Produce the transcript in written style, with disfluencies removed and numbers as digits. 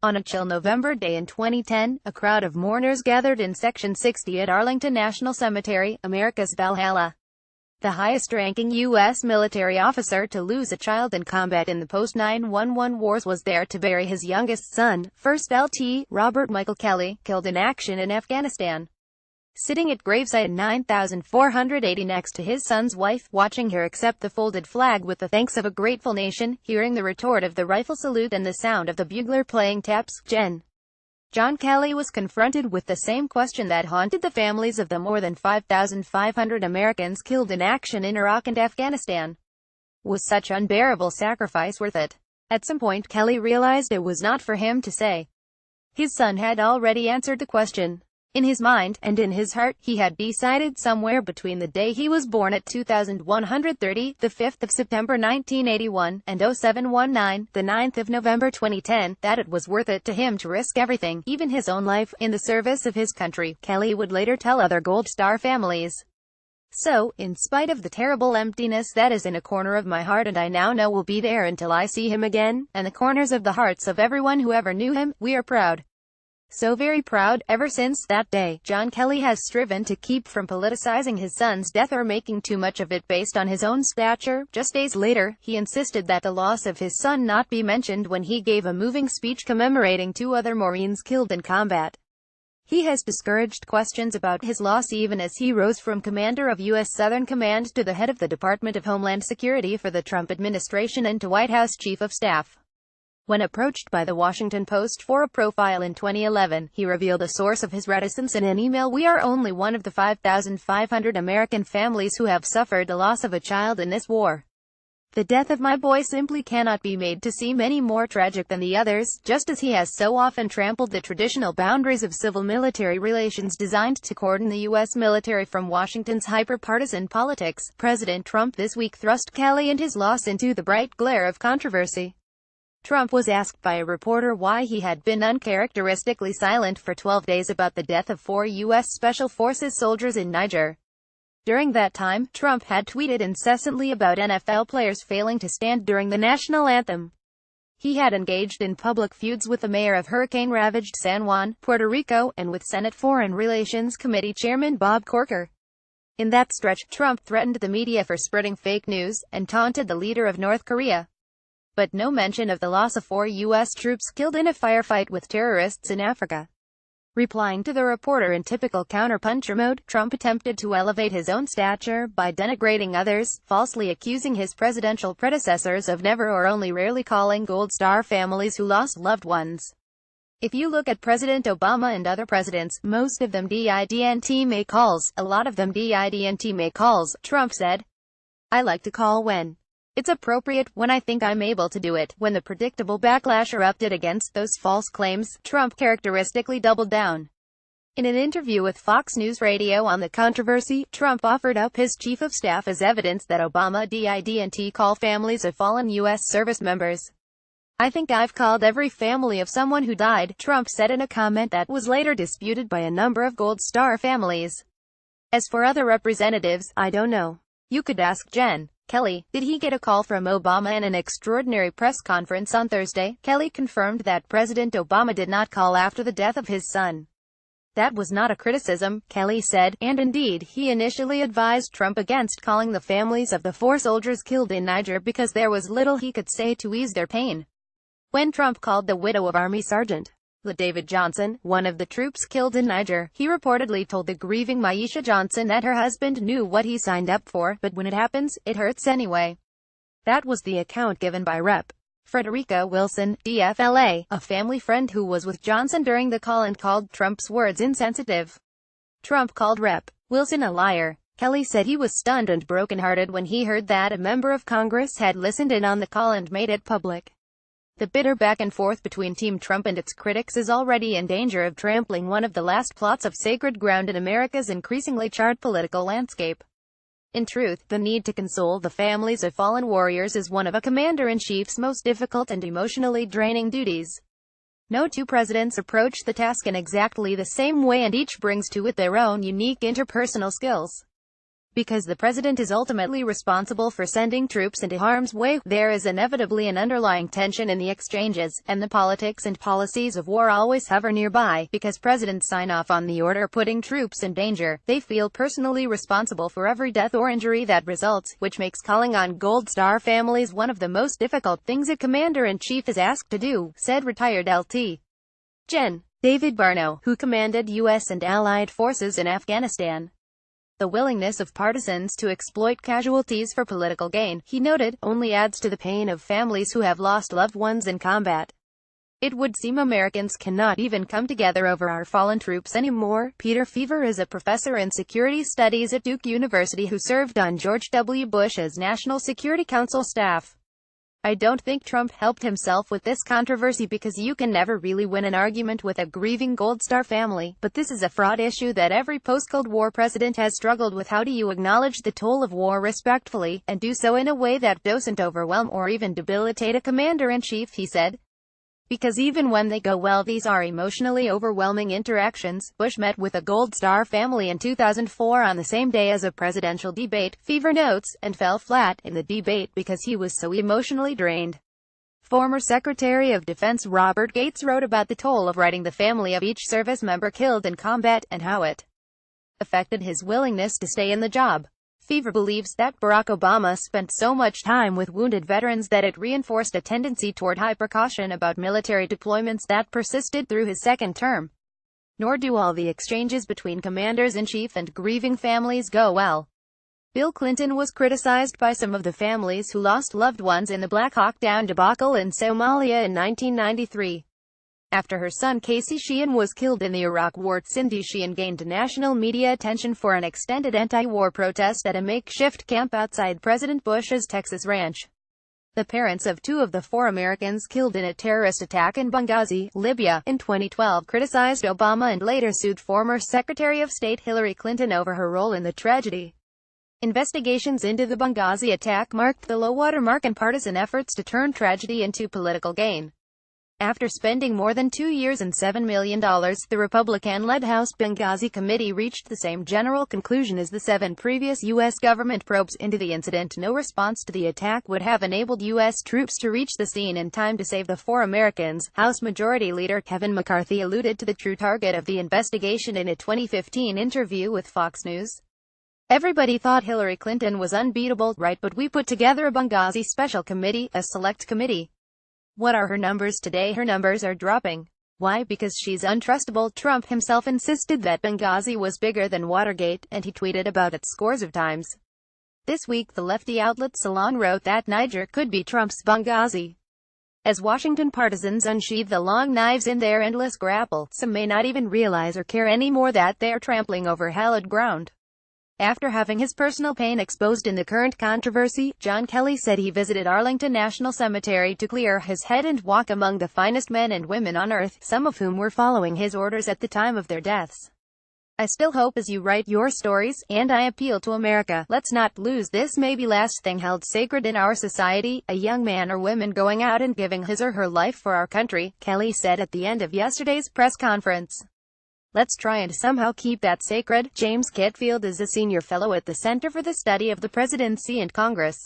On a chill November day in 2010, a crowd of mourners gathered in Section 60 at Arlington National Cemetery, America's Valhalla. The highest-ranking U.S. military officer to lose a child in combat in the post-9/11 wars was there to bury his youngest son, First Lt. Robert Michael Kelly, killed in action in Afghanistan. Sitting at gravesite 9480 next to his son's wife, watching her accept the folded flag with the thanks of a grateful nation, hearing the retort of the rifle salute and the sound of the bugler playing taps, John Kelly was confronted with the same question that haunted the families of the more than 5,500 Americans killed in action in Iraq and Afghanistan. Was such unbearable sacrifice worth it? At some point Kelly realized it was not for him to say. His son had already answered the question. In his mind, and in his heart, he had decided somewhere between the day he was born at 2130, the 5th of September 1981, and 0719, the 9th of November 2010, that it was worth it to him to risk everything, even his own life, in the service of his country, Kelly would later tell other Gold Star families. So, in spite of the terrible emptiness that is in a corner of my heart and I now know will be there until I see him again, and the corners of the hearts of everyone who ever knew him, we are proud. So very proud. Ever since that day, John Kelly has striven to keep from politicizing his son's death or making too much of it based on his own stature. Just days later, he insisted that the loss of his son not be mentioned when he gave a moving speech commemorating 2 other Marines killed in combat. He has discouraged questions about his loss even as he rose from commander of U.S. Southern Command to the head of the Department of Homeland Security for the Trump administration and to White House Chief of Staff. When approached by the Washington Post for a profile in 2011, he revealed a source of his reticence in an email: "We are only one of the 5,500 American families who have suffered the loss of a child in this war. The death of my boy simply cannot be made to seem any more tragic than the others," just as he has so often trampled the traditional boundaries of civil-military relations designed to cordon the U.S. military from Washington's hyper-partisan politics. President Trump this week thrust Kelly and his loss into the bright glare of controversy. Trump was asked by a reporter why he had been uncharacteristically silent for 12 days about the death of 4 U.S. Special Forces soldiers in Niger. During that time, Trump had tweeted incessantly about NFL players failing to stand during the national anthem. He had engaged in public feuds with the mayor of hurricane-ravaged San Juan, Puerto Rico, and with Senate Foreign Relations Committee Chairman Bob Corker. In that stretch, Trump threatened the media for spreading fake news, and taunted the leader of North Korea. But no mention of the loss of 4 U.S. troops killed in a firefight with terrorists in Africa. Replying to the reporter in typical counterpuncher mode, Trump attempted to elevate his own stature by denigrating others, falsely accusing his presidential predecessors of never or only rarely calling Gold Star families who lost loved ones. "If you look at President Obama and other presidents, most of them didn't make calls, a lot of them didn't make calls," Trump said. "I like to call when it's appropriate, when I think I'm able to do it." When the predictable backlash erupted against those false claims, Trump characteristically doubled down. In an interview with Fox News Radio on the controversy, Trump offered up his chief of staff as evidence that Obama didn't call families of fallen U.S. service members. "I think I've called every family of someone who died," Trump said in a comment that was later disputed by a number of Gold Star families. As for other representatives, I don't know. You could ask Kelly. Did he get a call from Obama? In an extraordinary press conference on Thursday, Kelly confirmed that President Obama did not call after the death of his son. "That was not a criticism," Kelly said, and indeed, he initially advised Trump against calling the families of the 4 soldiers killed in Niger because there was little he could say to ease their pain. When Trump called the widow of Army Sergeant David Johnson, one of the troops killed in Niger, he reportedly told the grieving Maisha Johnson that her husband knew what he signed up for, but when it happens, it hurts anyway. That was the account given by Rep. Frederica Wilson, DFLA, a family friend who was with Johnson during the call and called Trump's words insensitive. Trump called Rep. Wilson a liar. Kelly said he was stunned and brokenhearted when he heard that a member of Congress had listened in on the call and made it public. The bitter back and forth between Team Trump and its critics is already in danger of trampling one of the last plots of sacred ground in America's increasingly charred political landscape. In truth, the need to console the families of fallen warriors is one of a commander-in-chief's most difficult and emotionally draining duties. No 2 presidents approach the task in exactly the same way, and each brings to it their own unique interpersonal skills. Because the president is ultimately responsible for sending troops into harm's way, there is inevitably an underlying tension in the exchanges, and the politics and policies of war always hover nearby. Because presidents sign off on the order putting troops in danger, they feel personally responsible for every death or injury that results, which makes calling on Gold Star families one of the most difficult things a commander-in-chief is asked to do, said retired Lt. Gen. David Barno, who commanded U.S. and Allied forces in Afghanistan. The willingness of partisans to exploit casualties for political gain, he noted, only adds to the pain of families who have lost loved ones in combat. It would seem Americans cannot even come together over our fallen troops anymore. Peter Feaver is a professor in security studies at Duke University who served on George W. Bush's National Security Council staff. I don't think Trump helped himself with this controversy because you can never really win an argument with a grieving Gold Star family, but this is a fraud issue that every post-Cold War president has struggled with. How do you acknowledge the toll of war respectfully, and do so in a way that doesn't overwhelm or even debilitate a commander-in-chief, he said. Because even when they go well, these are emotionally overwhelming interactions. Bush met with a Gold Star family in 2004 on the same day as a presidential debate, Feaver notes, and fell flat in the debate because he was so emotionally drained. Former Secretary of Defense Robert Gates wrote about the toll of writing the family of each service member killed in combat, and how it affected his willingness to stay in the job. Feaver believes that Barack Obama spent so much time with wounded veterans that it reinforced a tendency toward high precaution about military deployments that persisted through his second term. Nor do all the exchanges between commanders-in-chief and grieving families go well. Bill Clinton was criticized by some of the families who lost loved ones in the Black Hawk Down debacle in Somalia in 1993. After her son Casey Sheehan was killed in the Iraq War, Cindy Sheehan gained national media attention for an extended anti-war protest at a makeshift camp outside President Bush's Texas ranch. The parents of 2 of the 4 Americans killed in a terrorist attack in Benghazi, Libya, in 2012 criticized Obama and later sued former Secretary of State Hillary Clinton over her role in the tragedy. Investigations into the Benghazi attack marked the low-water mark in partisan efforts to turn tragedy into political gain. After spending more than 2 years and $7 million, the Republican-led House Benghazi Committee reached the same general conclusion as the 7 previous U.S. government probes into the incident. No response to the attack would have enabled U.S. troops to reach the scene in time to save the 4 Americans. House Majority Leader Kevin McCarthy alluded to the true target of the investigation in a 2015 interview with Fox News. Everybody thought Hillary Clinton was unbeatable, right? But we put together a Benghazi special committee, a select committee. What are her numbers today? Her numbers are dropping. Why? Because she's untrustable. Trump himself insisted that Benghazi was bigger than Watergate, and he tweeted about it scores of times. This week the lefty outlet Salon wrote that Niger could be Trump's Benghazi. As Washington partisans unsheathe the long knives in their endless grapple, some may not even realize or care anymore that they're trampling over hallowed ground. After having his personal pain exposed in the current controversy, John Kelly said he visited Arlington National Cemetery to clear his head and walk among the finest men and women on earth, some of whom were following his orders at the time of their deaths. I still hope as you write your stories, and I appeal to America, let's not lose this maybe last thing held sacred in our society, a young man or woman going out and giving his or her life for our country, Kelly said at the end of yesterday's press conference. Let's try and somehow keep that sacred. James Kitfield is a senior fellow at the Center for the Study of the Presidency and Congress.